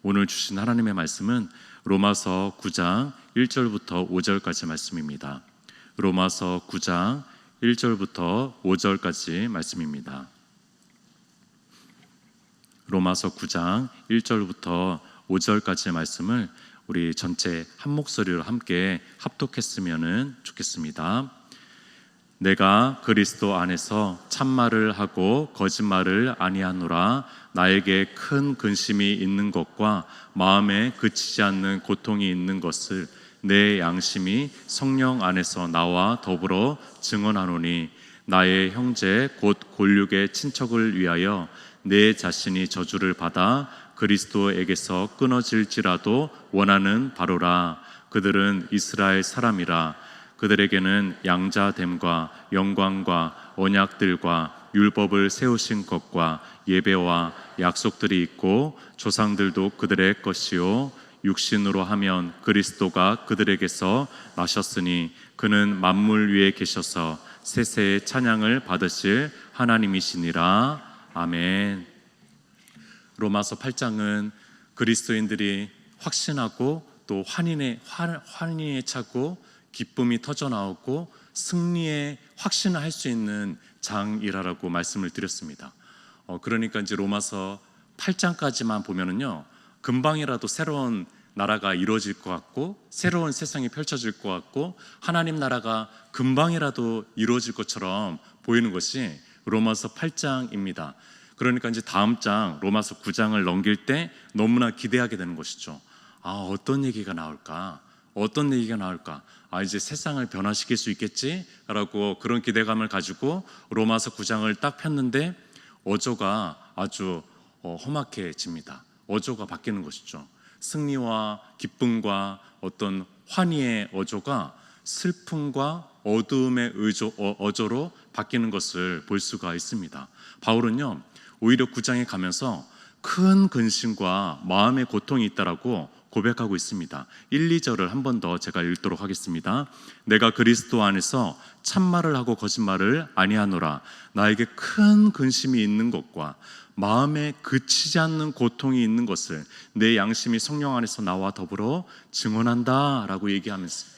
오늘 주신 하나님의 말씀은 로마서 9장 1절부터 5절까지 말씀입니다. 로마서 9장 1절부터 5절까지 말씀입니다. 로마서 9장 1절부터 5절까지의 말씀을 우리 전체 한 목소리로 함께 합독했으면 좋겠습니다. 내가 그리스도 안에서 참말을 하고 거짓말을 아니하노라. 나에게 큰 근심이 있는 것과 마음에 그치지 않는 고통이 있는 것을 내 양심이 성령 안에서 나와 더불어 증언하노니, 나의 형제 곧 골육의 친척을 위하여 내 자신이 저주를 받아 그리스도에게서 끊어질지라도 원하는 바로라. 그들은 이스라엘 사람이라. 그들에게는 양자됨과 영광과 언약들과 율법을 세우신 것과 예배와 약속들이 있고, 조상들도 그들의 것이요 육신으로 하면 그리스도가 그들에게서 나셨으니 그는 만물 위에 계셔서 세세의 찬양을 받으실 하나님이시니라. 아멘. 로마서 8장은 그리스도인들이 확신하고 또 환희에 차고 기쁨이 터져나오고 승리의 확신을 할 수 있는 장이라고 말씀을 드렸습니다. 그러니까 이제 로마서 8장까지만 보면은요, 금방이라도 새로운 나라가 이루어질 것 같고 새로운 세상이 펼쳐질 것 같고 하나님 나라가 금방이라도 이루어질 것처럼 보이는 것이 로마서 8장입니다. 그러니까 이제 다음 장 로마서 9장을 넘길 때 너무나 기대하게 되는 것이죠. 어떤 얘기가 나올까? 어떤 얘기가 나올까? 이제 세상을 변화시킬 수 있겠지라고 그런 기대감을 가지고 로마서 9장을 딱 폈는데 어조가 아주 험악해집니다. 어조가 바뀌는 것이죠. 승리와 기쁨과 어떤 환희의 어조가 슬픔과 어두움의 어조로 바뀌는 것을 볼 수가 있습니다. 바울은요, 오히려 9장에 가면서 큰 근심과 마음의 고통이 있다라고 고백하고 있습니다. 1, 2절을 한 번 더 제가 읽도록 하겠습니다. 내가 그리스도 안에서 참말을 하고 거짓말을 아니하노라. 나에게 큰 근심이 있는 것과 마음에 그치지 않는 고통이 있는 것을 내 양심이 성령 안에서 나와 더불어 증언한다 라고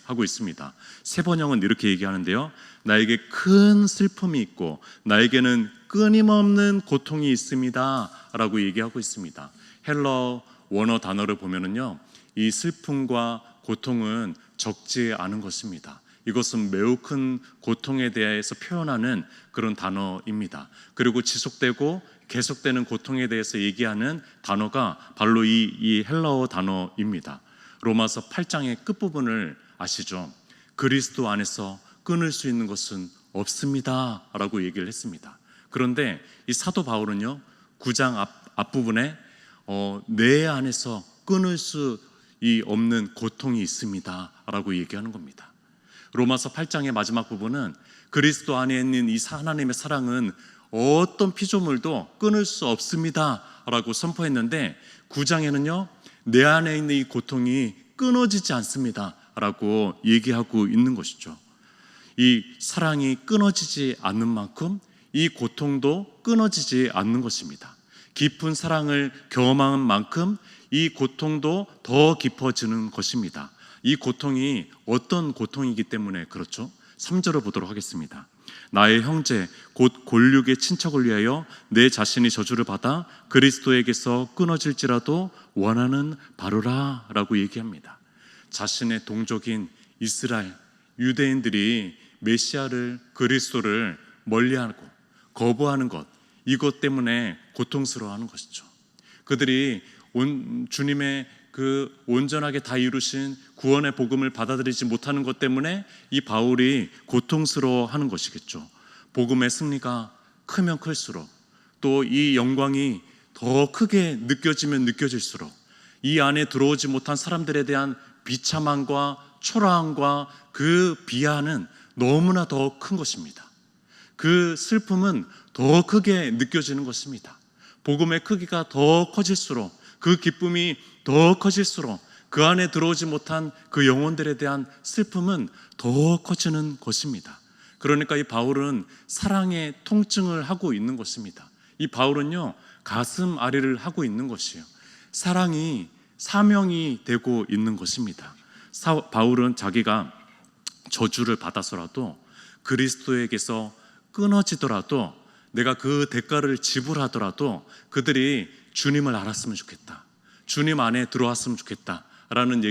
하고 있습니다. 세번역은 이렇게 얘기하는데요, 나에게 큰 슬픔이 있고 나에게는 끊임없는 고통이 있습니다 라고 얘기하고 있습니다. 헬러 원어 단어를 보면은요, 이 슬픔과 고통은 적지 않은 것입니다. 이것은 매우 큰 고통에 대해서 표현하는 그런 단어입니다. 그리고 지속되고 계속되는 고통에 대해서 얘기하는 단어가 바로 이 헬라어 단어입니다. 로마서 8장의 끝부분을 아시죠? 그리스도 안에서 끊을 수 있는 것은 없습니다 라고 얘기를 했습니다. 그런데 이 사도 바울은요, 9장 앞부분에 내 안에서 끊을 수 없는 고통이 있습니다 라고 얘기하는 겁니다. 로마서 8장의 마지막 부분은 그리스도 안에 있는 이 하나님의 사랑은 어떤 피조물도 끊을 수 없습니다 라고 선포했는데, 9장에는요 내 안에 있는 이 고통이 끊어지지 않습니다 라고 얘기하고 있는 것이죠. 이 사랑이 끊어지지 않는 만큼 이 고통도 끊어지지 않는 것입니다. 깊은 사랑을 경험한 만큼 이 고통도 더 깊어지는 것입니다. 이 고통이 어떤 고통이기 때문에 그렇죠? 3절을 보도록 하겠습니다. 나의 형제 곧 골육의 친척을 위하여 내 자신이 저주를 받아 그리스도에게서 끊어질지라도 원하는 바로라 라고 얘기합니다. 자신의 동족인 이스라엘 유대인들이 메시아를, 그리스도를 멀리하고 거부하는 것, 이것 때문에 고통스러워하는 것이죠. 그들이 주님의 그 온전하게 다 이루신 구원의 복음을 받아들이지 못하는 것 때문에 이 바울이 고통스러워하는 것이겠죠. 복음의 승리가 크면 클수록, 또 이 영광이 더 크게 느껴지면 느껴질수록 이 안에 들어오지 못한 사람들에 대한 비참함과 초라함과 그 비하는 너무나 더 큰 것입니다. 그 슬픔은 더 크게 느껴지는 것입니다. 복음의 크기가 더 커질수록, 그 기쁨이 더 커질수록 그 안에 들어오지 못한 그 영혼들에 대한 슬픔은 더 커지는 것입니다. 그러니까 이 바울은 사랑의 통증을 하고 있는 것입니다. 이 바울은요, 가슴 아리를 하고 있는 것이에요. 사랑이 사명이 되고 있는 것입니다. 바울은 자기가 저주를 받아서라도 그리스도에게서 끊어지더라도 내가 그 대가를 지불하더라도 그들이 주님을 알았으면 좋겠다, 주님 안에 들어왔으면 좋겠다 라는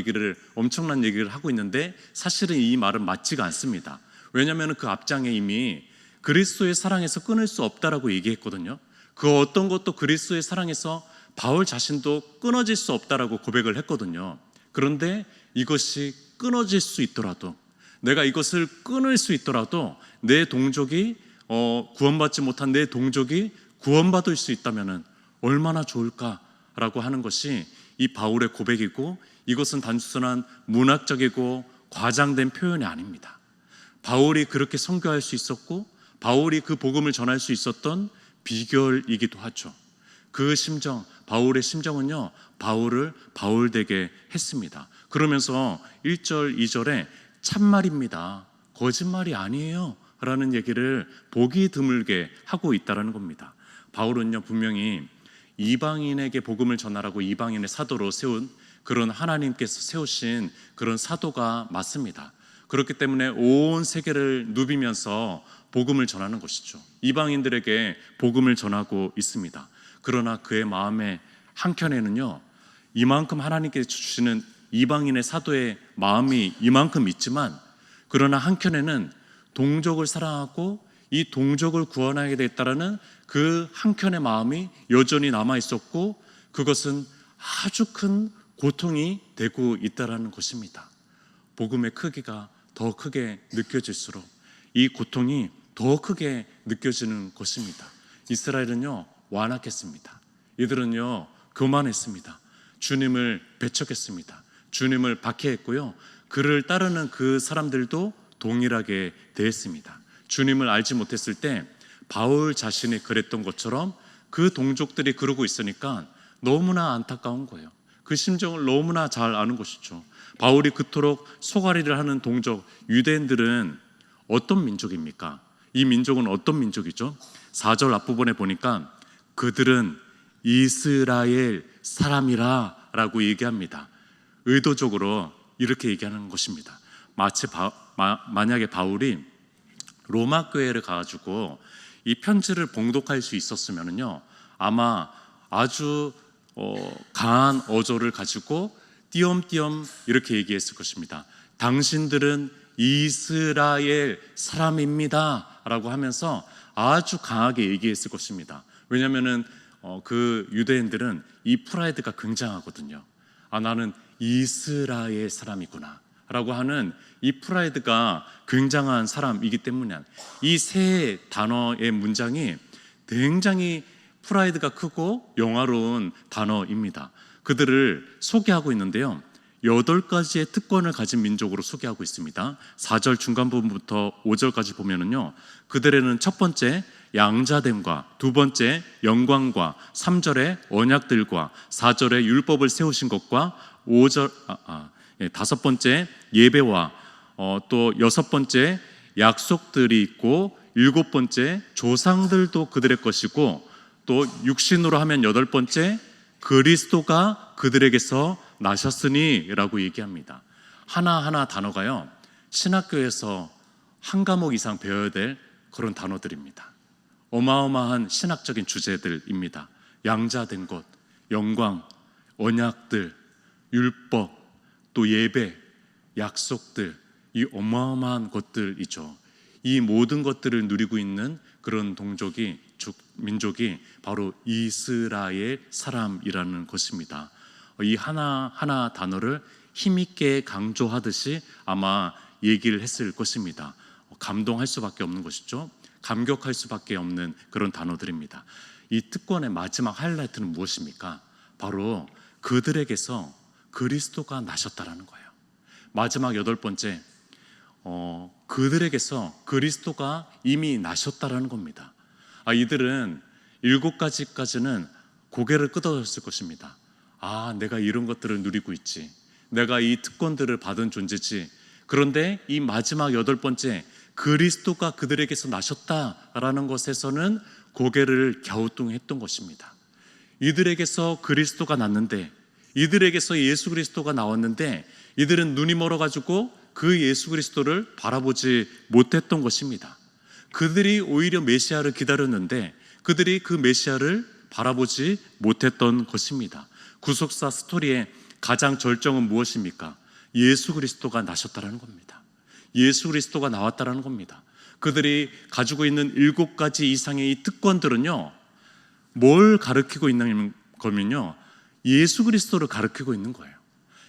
엄청난 얘기를 하고 있는데, 사실은 이 말은 맞지가 않습니다. 왜냐하면 그 앞장에 이미 그리스도의 사랑에서 끊을 수 없다라고 얘기했거든요. 그 어떤 것도 그리스도의 사랑에서 바울 자신도 끊어질 수 없다라고 고백을 했거든요. 그런데 이것이 끊어질 수 있더라도, 내가 이것을 끊을 수 있더라도 내 동족이 구원받지 못한 내 동족이 구원받을 수 있다면 얼마나 좋을까라고 하는 것이 이 바울의 고백이고, 이것은 단순한 문학적이고 과장된 표현이 아닙니다. 바울이 그렇게 선교할 수 있었고 바울이 그 복음을 전할 수 있었던 비결이기도 하죠. 그 심정, 바울의 심정은요, 바울을 바울되게 했습니다. 그러면서 1절, 2절에 참말입니다, 거짓말이 아니에요 라는 얘기를 보기 드물게 하고 있다는 겁니다. 바울은요, 분명히 이방인에게 복음을 전하라고 이방인의 사도로 세운 그런 하나님께서 세우신 그런 사도가 맞습니다. 그렇기 때문에 온 세계를 누비면서 복음을 전하는 것이죠. 이방인들에게 복음을 전하고 있습니다. 그러나 그의 마음의 한켠에는요, 이만큼 하나님께서 주시는 이방인의 사도의 마음이 이만큼 있지만, 그러나 한켠에는 동족을 사랑하고 이 동족을 구원하게 되겠다라는 그 한켠의 마음이 여전히 남아 있었고, 그것은 아주 큰 고통이 되고 있다라는 것입니다. 복음의 크기가 더 크게 느껴질수록 이 고통이 더 크게 느껴지는 것입니다. 이스라엘은요, 완악했습니다. 이들은요, 교만했습니다. 주님을 배척했습니다. 주님을 박해했고요, 그를 따르는 그 사람들도 동일하게 대했습니다. 주님을 알지 못했을 때 바울 자신이 그랬던 것처럼 그 동족들이 그러고 있으니까 너무나 안타까운 거예요. 그 심정을 너무나 잘 아는 것이죠. 바울이 그토록 소가리를 하는 동족 유대인들은 어떤 민족입니까? 이 민족은 어떤 민족이죠? 4절 앞부분에 보니까 그들은 이스라엘 사람이라 라고 얘기합니다. 의도적으로 이렇게 얘기하는 것입니다. 마치 만약에 바울이 로마 교회를 가가지고 이 편지를 봉독할 수 있었으면요, 아마 아주 강한 어조를 가지고 띄엄띄엄 이렇게 얘기했을 것입니다. 당신들은 이스라엘 사람입니다 라고 하면서 아주 강하게 얘기했을 것입니다. 왜냐하면 그 유대인들은 이 프라이드가 굉장하거든요. 나는 이스라엘 사람이구나 라고 하는 이 프라이드가 굉장한 사람이기 때문에 이 세 단어의 문장이 굉장히 프라이드가 크고 영화로운 단어입니다. 그들을 소개하고 있는데요, 8가지의 특권을 가진 민족으로 소개하고 있습니다. 4절 중간 부분부터 5절까지 보면은요, 그들에는 첫 번째 양자됨과, 두 번째 영광과, 3절에 언약들과, 4절에 율법을 세우신 것과, 5번째 예배와 또 6번째 약속들이 있고, 7번째 조상들도 그들의 것이고, 또 육신으로 하면 8번째 그리스도가 그들에게서 나셨으니 라고 얘기합니다. 하나하나 단어가요, 신학교에서 한 과목 이상 배워야 될 그런 단어들입니다. 어마어마한 신학적인 주제들입니다. 양자된 것, 영광, 언약들, 율법, 또 예배, 약속들, 이 어마어마한 것들이죠. 이 모든 것들을 누리고 있는 그런 민족이 바로 이스라엘 사람이라는 것입니다. 이 하나하나 단어를 힘있게 강조하듯이 아마 얘기를 했을 것입니다. 감동할 수밖에 없는 것이죠. 감격할 수밖에 없는 그런 단어들입니다. 이 특권의 마지막 하이라이트는 무엇입니까? 바로 그들에게서 그리스도가 나셨다라는 거예요. 마지막 8번째, 그들에게서 그리스도가 이미 나셨다라는 겁니다. 이들은 7가지까지는 고개를 끄덕였을 것입니다. 내가 이런 것들을 누리고 있지, 내가 이 특권들을 받은 존재지. 그런데 이 마지막 8번째, 그리스도가 그들에게서 나셨다라는 것에서는 고개를 갸우뚱했던 것입니다. 이들에게서 그리스도가 났는데, 이들에게서 예수 그리스도가 나왔는데 이들은 눈이 멀어가지고 그 예수 그리스도를 바라보지 못했던 것입니다. 그들이 오히려 메시아를 기다렸는데 그들이 그 메시아를 바라보지 못했던 것입니다. 구속사 스토리의 가장 절정은 무엇입니까? 예수 그리스도가 나셨다라는 겁니다. 예수 그리스도가 나왔다라는 겁니다. 그들이 가지고 있는 7가지 이상의 이 특권들은요, 뭘 가르치고 있는 거면요, 예수 그리스도를 가르치고 있는 거예요.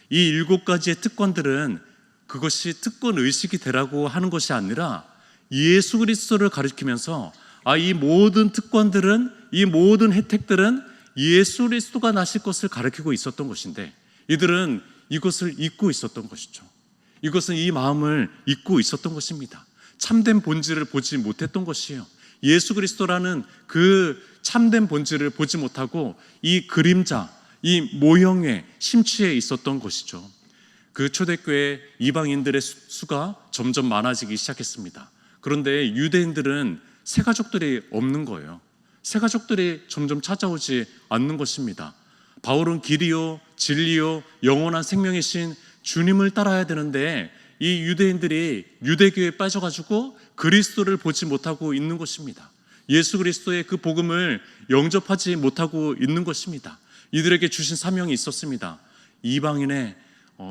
이 7가지의 특권들은 그것이 특권 의식이 되라고 하는 것이 아니라 예수 그리스도를 가르치면서 이 모든 특권들은, 이 모든 혜택들은 예수 그리스도가 나실 것을 가르치고 있었던 것인데 이들은 이것을 잊고 있었던 것이죠. 이것은 이 마음을 잊고 있었던 것입니다. 참된 본질을 보지 못했던 것이에요. 예수 그리스도라는 그 참된 본질을 보지 못하고 이 그림자, 이 모형에 심취해 있었던 것이죠. 그 초대교회 이방인들의 수가 점점 많아지기 시작했습니다. 그런데 유대인들은 새가족들이 없는 거예요. 새가족들이 점점 찾아오지 않는 것입니다. 바울은 길이요 진리요 영원한 생명이신 주님을 따라야 되는데 이 유대인들이 유대교에 빠져가지고 그리스도를 보지 못하고 있는 것입니다. 예수 그리스도의 그 복음을 영접하지 못하고 있는 것입니다. 이들에게 주신 사명이 있었습니다. 이방인의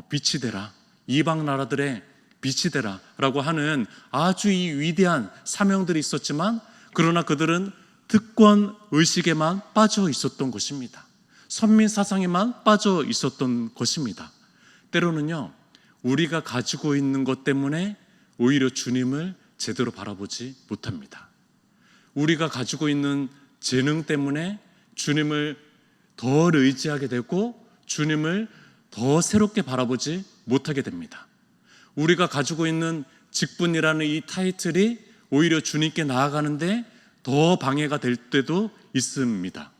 빛이 되라, 이방 나라들의 빛이 되라 라고 하는 아주 이 위대한 사명들이 있었지만 그러나 그들은 특권 의식에만 빠져 있었던 것입니다. 선민 사상에만 빠져 있었던 것입니다. 때로는요, 우리가 가지고 있는 것 때문에 오히려 주님을 제대로 바라보지 못합니다. 우리가 가지고 있는 재능 때문에 주님을 더 의지하게 되고 주님을 더 새롭게 바라보지 못하게 됩니다. 우리가 가지고 있는 직분이라는 이 타이틀이 오히려 주님께 나아가는데 더 방해가 될 때도 있습니다.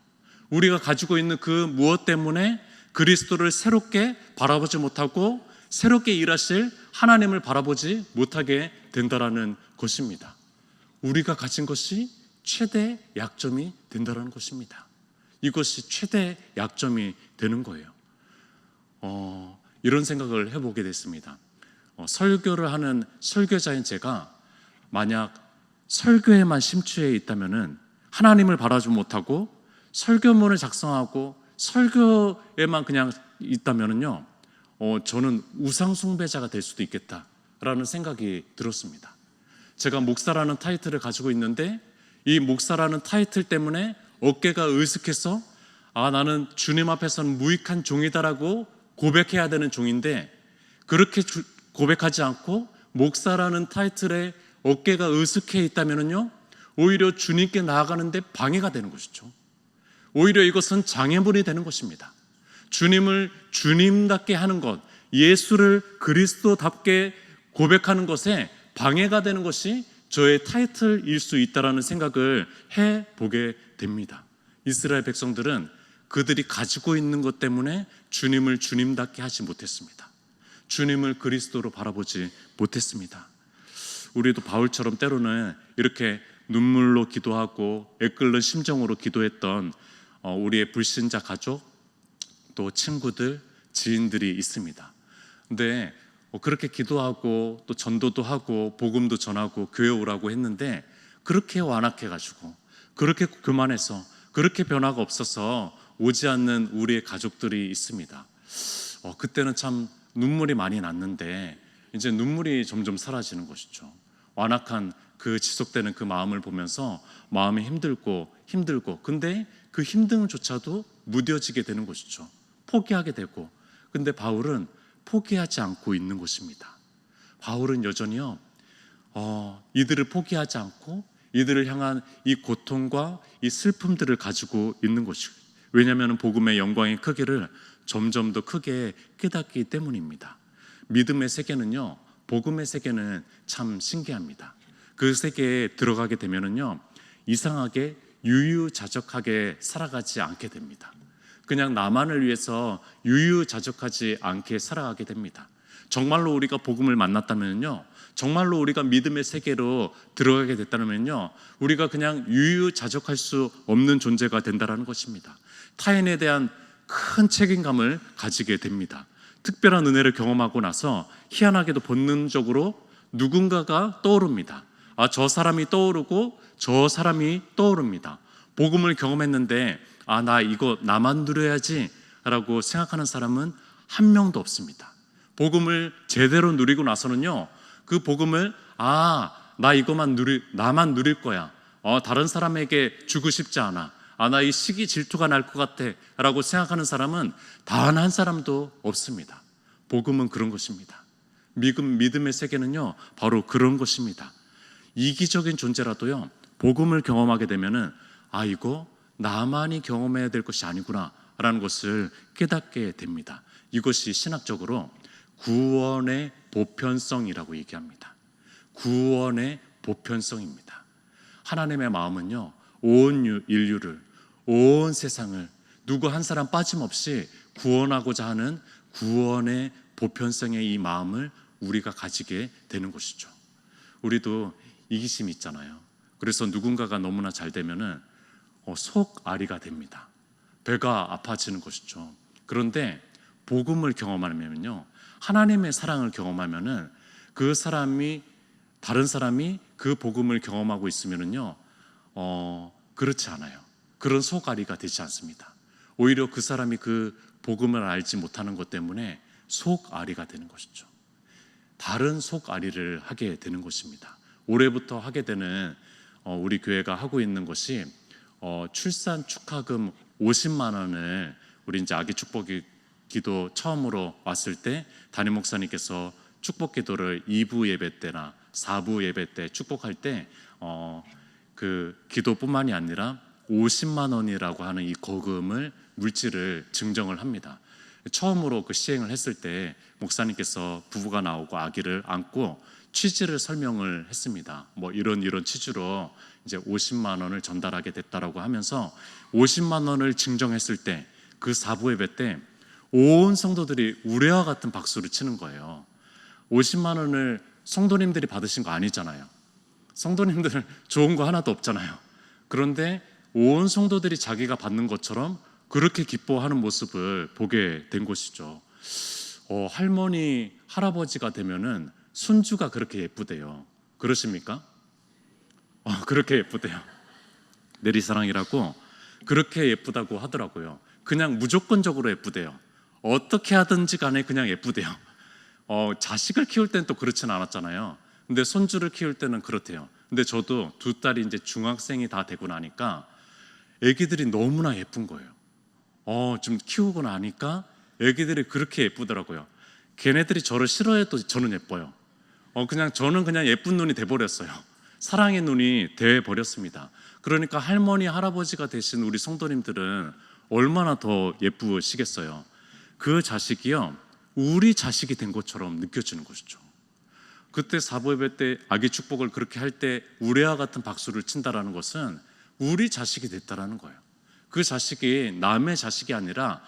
우리가 가지고 있는 그 무엇 때문에 그리스도를 새롭게 바라보지 못하고 새롭게 일하실 하나님을 바라보지 못하게 된다라는 것입니다. 우리가 가진 것이 최대 약점이 된다라는 것입니다. 이것이 최대 약점이 되는 거예요. 이런 생각을 해보게 됐습니다. 설교를 하는 설교자인 제가 만약 설교에만 심취해 있다면은 하나님을 바라보지 못하고 설교문을 작성하고 설교에만 그냥 있다면은요, 저는 우상숭배자가 될 수도 있겠다라는 생각이 들었습니다. 제가 목사라는 타이틀을 가지고 있는데 이 목사라는 타이틀 때문에 어깨가 으슥해서 나는 주님 앞에서는 무익한 종이다라고 고백해야 되는 종인데 그렇게 고백하지 않고 목사라는 타이틀에 어깨가 으슥해 있다면요, 오히려 주님께 나아가는데 방해가 되는 것이죠. 오히려 이것은 장애물이 되는 것입니다. 주님을 주님답게 하는 것, 예수를 그리스도답게 고백하는 것에 방해가 되는 것이 저의 타이틀일 수 있다는 생각을 해보게 됩니다. 이스라엘 백성들은 그들이 가지고 있는 것 때문에 주님을 주님답게 하지 못했습니다. 주님을 그리스도로 바라보지 못했습니다. 우리도 바울처럼 때로는 이렇게 눈물로 기도하고 애끓는 심정으로 기도했던 우리의 불신자 가족, 또 친구들, 지인들이 있습니다. 근데 그렇게 기도하고 또 전도도 하고 복음도 전하고 교회 오라고 했는데 그렇게 완악해가지고 그렇게 교만해서 그렇게 변화가 없어서 오지 않는 우리의 가족들이 있습니다. 그때는 참 눈물이 많이 났는데 이제 눈물이 점점 사라지는 것이죠. 완악한 그 지속되는 그 마음을 보면서 마음이 힘들고 근데 그 힘듦조차도 무뎌지게 되는 것이죠. 포기하게 되고. 근데 바울은 포기하지 않고 있는 것입니다. 바울은 여전히요, 이들을 포기하지 않고 이들을 향한 이 고통과 이 슬픔들을 가지고 있는 것이고, 왜냐하면 복음의 영광의 크기를 점점 더 크게 깨닫기 때문입니다. 믿음의 세계는요, 복음의 세계는 참 신기합니다. 그 세계에 들어가게 되면은요, 이상하게 유유자적하게 살아가지 않게 됩니다. 그냥 나만을 위해서 유유자적하지 않게 살아가게 됩니다. 정말로 우리가 복음을 만났다면요, 정말로 우리가 믿음의 세계로 들어가게 됐다면요, 우리가 그냥 유유자적할 수 없는 존재가 된다는 것입니다. 타인에 대한 큰 책임감을 가지게 됩니다. 특별한 은혜를 경험하고 나서 희한하게도 본능적으로 누군가가 떠오릅니다. 저 사람이 떠오르고 저 사람이 떠오릅니다. 복음을 경험했는데 나 이거 나만 누려야지 라고 생각하는 사람은 한 명도 없습니다. 복음을 제대로 누리고 나서는요, 그 복음을 나 이거만 나만 누릴 거야. 다른 사람에게 주고 싶지 않아. 나 이 시기 질투가 날 것 같아 라고 생각하는 사람은 단 한 사람도 없습니다. 복음은 그런 것입니다. 믿음의 세계는요, 바로 그런 것입니다. 이기적인 존재라도요, 복음을 경험하게 되면은 이거 나만이 경험해야 될 것이 아니구나 라는 것을 깨닫게 됩니다. 이것이 신학적으로 구원의 보편성이라고 얘기합니다. 구원의 보편성입니다. 하나님의 마음은요, 온 인류를, 온 세상을 누구 한 사람 빠짐없이 구원하고자 하는 구원의 보편성의 이 마음을 우리가 가지게 되는 것이죠. 우리도 이기심이 있잖아요. 그래서 누군가가 너무나 잘 되면은 속앓이가 됩니다. 배가 아파지는 것이죠. 그런데 복음을 경험하면요, 하나님의 사랑을 경험하면은 그 사람이, 다른 사람이 그 복음을 경험하고 있으면은요, 그렇지 않아요. 그런 속앓이가 되지 않습니다. 오히려 그 사람이 그 복음을 알지 못하는 것 때문에 속앓이가 되는 것이죠. 다른 속앓이를 하게 되는 것입니다. 올해부터 하게 되는 우리 교회가 하고 있는 것이 출산 축하금 50만 원을 우리 이제 아기 축복 기도 처음으로 왔을 때 담임 목사님께서 축복 기도를 2부 예배 때나 4부 예배 때 축복할 때 그 기도뿐만이 아니라 50만 원이라고 하는 이 거금을 물질을 증정을 합니다. 처음으로 그 시행을 했을 때 목사님께서 부부가 나오고 아기를 안고 취지를 설명을 했습니다. 뭐 이런 취지로 이제 50만 원을 전달하게 됐다라고 하면서 50만 원을 증정했을 때 그 4부 예배 때 온 성도들이 우레와 같은 박수를 치는 거예요. 50만 원을 성도님들이 받으신 거 아니잖아요. 성도님들 좋은 거 하나도 없잖아요. 그런데 온 성도들이 자기가 받는 것처럼 그렇게 기뻐하는 모습을 보게 된 것이죠. 할머니, 할아버지가 되면은 손주가 그렇게 예쁘대요. 그러십니까? 그렇게 예쁘대요. 내리사랑이라고 그렇게 예쁘다고 하더라고요. 그냥 무조건적으로 예쁘대요. 어떻게 하든지 간에 그냥 예쁘대요. 자식을 키울 때는 또 그렇진 않았잖아요. 근데 손주를 키울 때는 그렇대요. 근데 저도 두 딸이 이제 중학생이 다 되고 나니까 애기들이 너무나 예쁜 거예요. 좀 키우고 나니까 애기들이 그렇게 예쁘더라고요. 걔네들이 저를 싫어해도 저는 예뻐요. 저는 그냥 예쁜 눈이 돼버렸어요. 사랑의 눈이 돼버렸습니다. 그러니까 할머니, 할아버지가 되신 우리 성도님들은 얼마나 더 예쁘시겠어요. 그 자식이요, 우리 자식이 된 것처럼 느껴지는 것이죠. 그때 사부 예배 때 아기 축복을 그렇게 할 때 우레와 같은 박수를 친다라는 것은 우리 자식이 됐다라는 거예요. 그 자식이 남의 자식이 아니라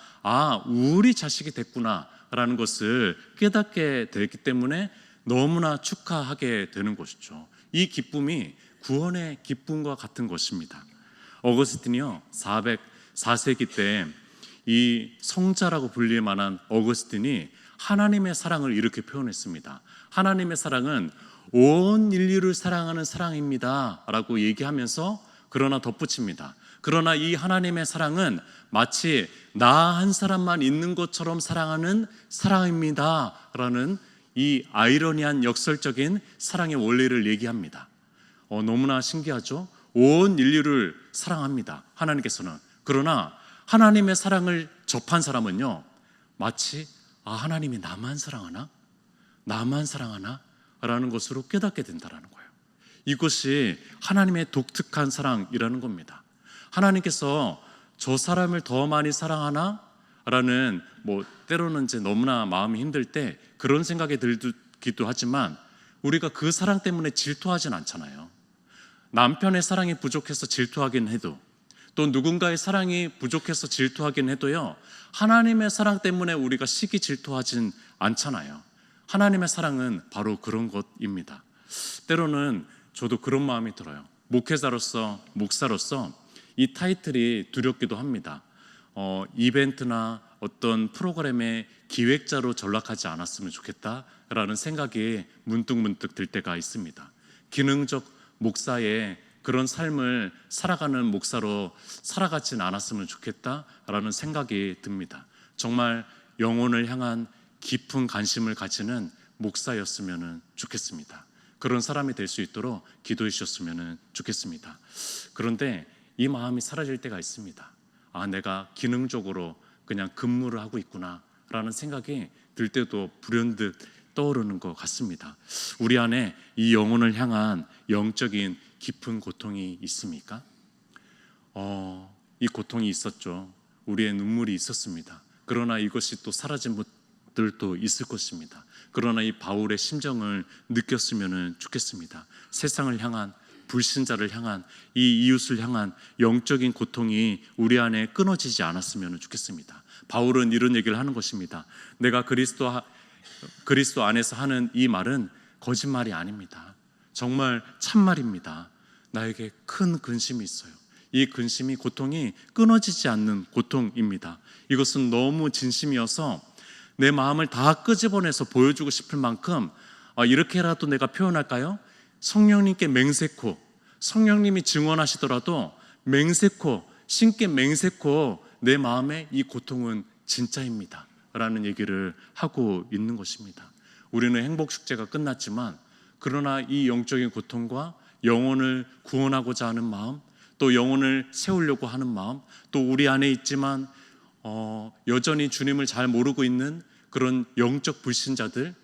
우리 자식이 됐구나라는 것을 깨닫게 되기 때문에 너무나 축하하게 되는 것이죠. 이 기쁨이 구원의 기쁨과 같은 것입니다. 어거스틴이요, 404세기 때 이 성자라고 불릴 만한 어거스틴이 하나님의 사랑을 이렇게 표현했습니다. 하나님의 사랑은 온 인류를 사랑하는 사랑입니다 라고 얘기하면서 그러나 덧붙입니다. 그러나 이 하나님의 사랑은 마치 나 한 사람만 있는 것처럼 사랑하는 사랑입니다 라는 이 아이러니한 역설적인 사랑의 원리를 얘기합니다. 너무나 신기하죠? 온 인류를 사랑합니다, 하나님께서는. 그러나 하나님의 사랑을 접한 사람은요, 마치 하나님이 나만 사랑하나? 나만 사랑하나? 라는 것으로 깨닫게 된다는 거예요. 이것이 하나님의 독특한 사랑이라는 겁니다. 하나님께서 저 사람을 더 많이 사랑하나? 라는 때로는 이제 너무나 마음이 힘들 때 그런 생각이 들기도 하지만 우리가 그 사랑 때문에 질투하진 않잖아요. 남편의 사랑이 부족해서 질투하긴 해도, 또 누군가의 사랑이 부족해서 질투하긴 해도요, 하나님의 사랑 때문에 우리가 시기 질투하진 않잖아요. 하나님의 사랑은 바로 그런 것입니다. 때로는 저도 그런 마음이 들어요. 목회자로서, 목사로서 이 타이틀이 두렵기도 합니다. 이벤트나 어떤 프로그램의 기획자로 전락하지 않았으면 좋겠다라는 생각이 문득문득 들 때가 있습니다. 기능적 목사의 그런 삶을 살아가는 목사로 살아가진 않았으면 좋겠다라는 생각이 듭니다. 정말 영혼을 향한 깊은 관심을 가지는 목사였으면 좋겠습니다. 그런 사람이 될 수 있도록 기도해 주셨으면 좋겠습니다. 그런데 이 마음이 사라질 때가 있습니다. 내가 기능적으로 그냥 근무를 하고 있구나 라는 생각이 들 때도 불현듯 떠오르는 것 같습니다. 우리 안에 이 영혼을 향한 영적인 깊은 고통이 있습니까? 이 고통이 있었죠. 우리의 눈물이 있었습니다. 그러나 이것이 또 사라진 분들도 있을 것입니다. 그러나 이 바울의 심정을 느꼈으면 좋겠습니다. 세상을 향한, 불신자를 향한, 이 이웃을 향한 영적인 고통이 우리 안에 끊어지지 않았으면 좋겠습니다. 바울은 이런 얘기를 하는 것입니다. 내가 그리스도 안에서 하는 이 말은 거짓말이 아닙니다. 정말 참말입니다. 나에게 큰 근심이 있어요. 이 근심이, 고통이 끊어지지 않는 고통입니다. 이것은 너무 진심이어서 내 마음을 다 끄집어내서 보여주고 싶을 만큼, 이렇게라도 내가 표현할까요? 성령님께 맹세코, 성령님이 증언하시더라도 맹세코, 신께 맹세코 내 마음의 이 고통은 진짜입니다 라는 얘기를 하고 있는 것입니다. 우리는 행복축제가 끝났지만 그러나 이 영적인 고통과 영혼을 구원하고자 하는 마음, 또 영혼을 세우려고 하는 마음, 또 우리 안에 있지만 여전히 주님을 잘 모르고 있는 그런 영적 불신자들,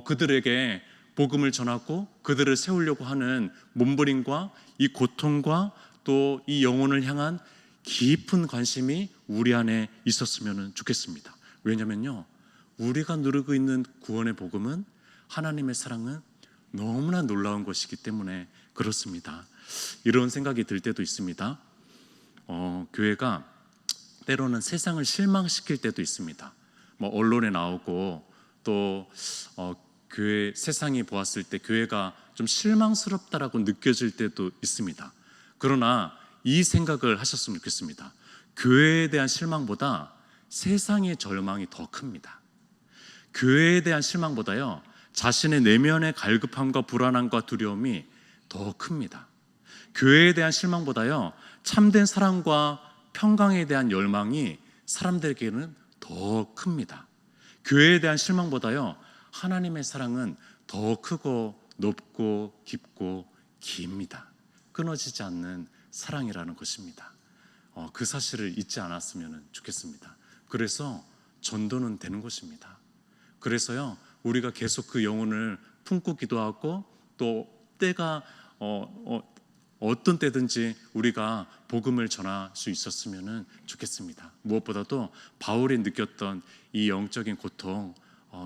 그들에게 복음을 전하고 그들을 세우려고 하는 몸부림과 이 고통과 또 이 영혼을 향한 깊은 관심이 우리 안에 있었으면 좋겠습니다. 왜냐면요, 우리가 누리고 있는 구원의 복음은, 하나님의 사랑은 너무나 놀라운 것이기 때문에 그렇습니다. 이런 생각이 들 때도 있습니다. 교회가 때로는 세상을 실망시킬 때도 있습니다. 언론에 나오고 또 교회, 세상이 보았을 때 교회가 좀 실망스럽다라고 느껴질 때도 있습니다. 그러나 이 생각을 하셨으면 좋겠습니다. 교회에 대한 실망보다 세상의 절망이 더 큽니다. 교회에 대한 실망보다요, 자신의 내면의 갈급함과 불안함과 두려움이 더 큽니다. 교회에 대한 실망보다요, 참된 사랑과 평강에 대한 열망이 사람들에게는 더 큽니다. 교회에 대한 실망보다요, 하나님의 사랑은 더 크고 높고 깊고 깁니다. 끊어지지 않는 사랑이라는 것입니다. 그 사실을 잊지 않았으면 좋겠습니다. 그래서 전도는 되는 것입니다. 그래서요, 우리가 계속 그 영혼을 품고 기도하고 또 때가 어떤 때든지 우리가 복음을 전할 수 있었으면 좋겠습니다. 무엇보다도 바울이 느꼈던 이 영적인 고통,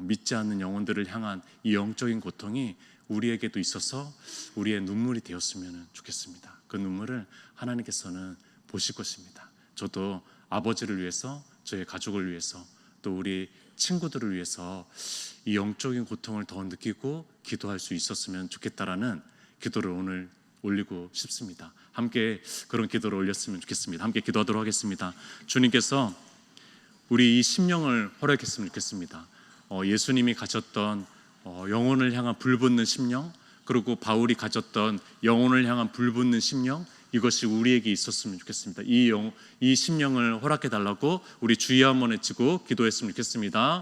믿지 않는 영혼들을 향한 이 영적인 고통이 우리에게도 있어서 우리의 눈물이 되었으면 좋겠습니다. 그 눈물을 하나님께서는 보실 것입니다. 저도 아버지를 위해서, 저의 가족을 위해서, 또 우리 친구들을 위해서 이 영적인 고통을 더 느끼고 기도할 수 있었으면 좋겠다라는 기도를 오늘 올리고 싶습니다. 함께 그런 기도를 올렸으면 좋겠습니다. 함께 기도하도록 하겠습니다. 주님께서 우리 이 심령을 허락했으면 좋겠습니다. 예수님이 가졌던 영혼을 향한 불붙는 심령, 그리고 바울이 가졌던 영혼을 향한 불붙는 심령, 이것이 우리에게 있었으면 좋겠습니다. 이 심령을 허락해 달라고 우리 주여 한번 외치고 기도했으면 좋겠습니다.